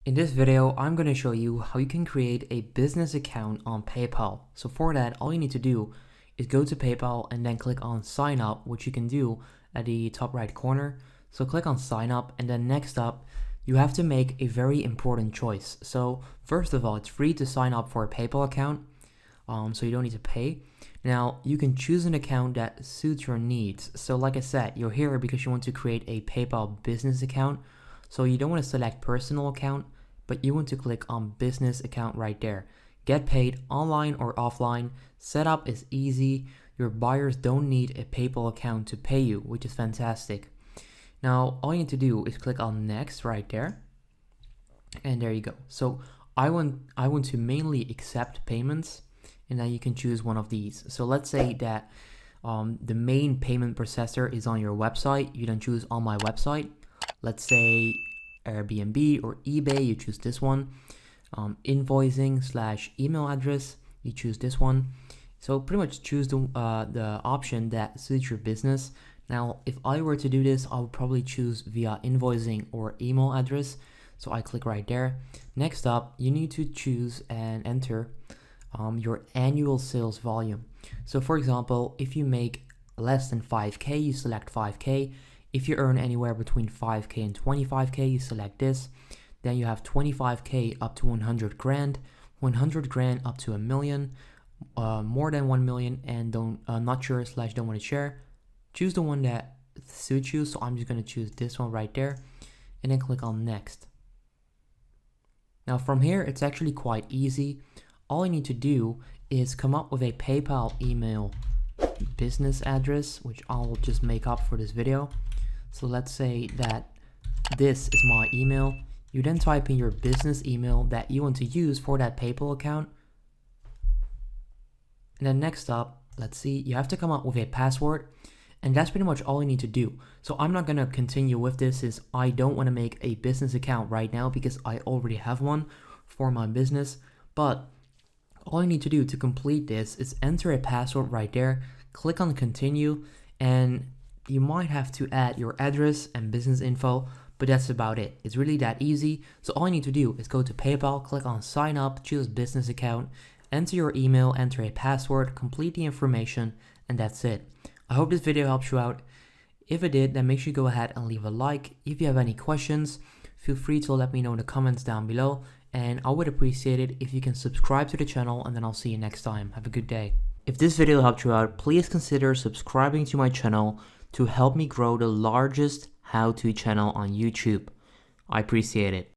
In this video, I'm going to show you how you can create a business account on PayPal. So for that, all you need to do is go to PayPal and then click on sign up, which you can do at the top right corner. So click on sign up, and then next up, you have to make a very important choice. So first of all, it's free to sign up for a PayPal account, so you don't need to pay. Now, you can choose an account that suits your needs. So like I said, you're here because you want to create a PayPal business account. So you don't want to select personal account, but you want to click on business account right there. Get paid online or offline. Setup is easy. Your buyers don't need a PayPal account to pay you, which is fantastic. Now, all you need to do is click on next right there. And there you go. So I want to mainly accept payments, and then you can choose one of these. So let's say that the main payment processor is on your website. You then choose on my website. Let's say Airbnb or eBay, you choose this one. Invoicing / email address, you choose this one. So pretty much choose the option that suits your business. Now, if I were to do this, I would probably choose via invoicing or email address. So I click right there. Next up, you need to choose and enter your annual sales volume. So for example, if you make less than 5K, you select 5K. If you earn anywhere between 5K and 25K, you select this. Then you have 25K up to 100 grand, 100 grand up to $1 million, more than 1 million, and not sure / don't want to share. Choose the one that suits you. So I'm just going to choose this one right there, and then click on next. Now from here, it's actually quite easy. All you need to do is come up with a PayPal email business address, which I'll just make up for this video. So let's say that this is my email. You then type in your business email that you want to use for that PayPal account. And then next up, let's see, you have to come up with a password. And that's pretty much all you need to do. So I'm not going to continue with this, as I don't want to make a business account right now because I already have one for my business. But all you need to do to complete this is enter a password right there, click on continue, and you might have to add your address and business info, but that's about it. It's really that easy. So all you need to do is go to PayPal, click on sign up, choose business account, enter your email, enter a password, complete the information, and that's it. I hope this video helps you out. If it did, then make sure you go ahead and leave a like. If you have any questions, feel free to let me know in the comments down below, and I would appreciate it if you can subscribe to the channel, and then I'll see you next time. Have a good day. If this video helped you out, please consider subscribing to my channel to help me grow the largest how-to channel on YouTube. I appreciate it.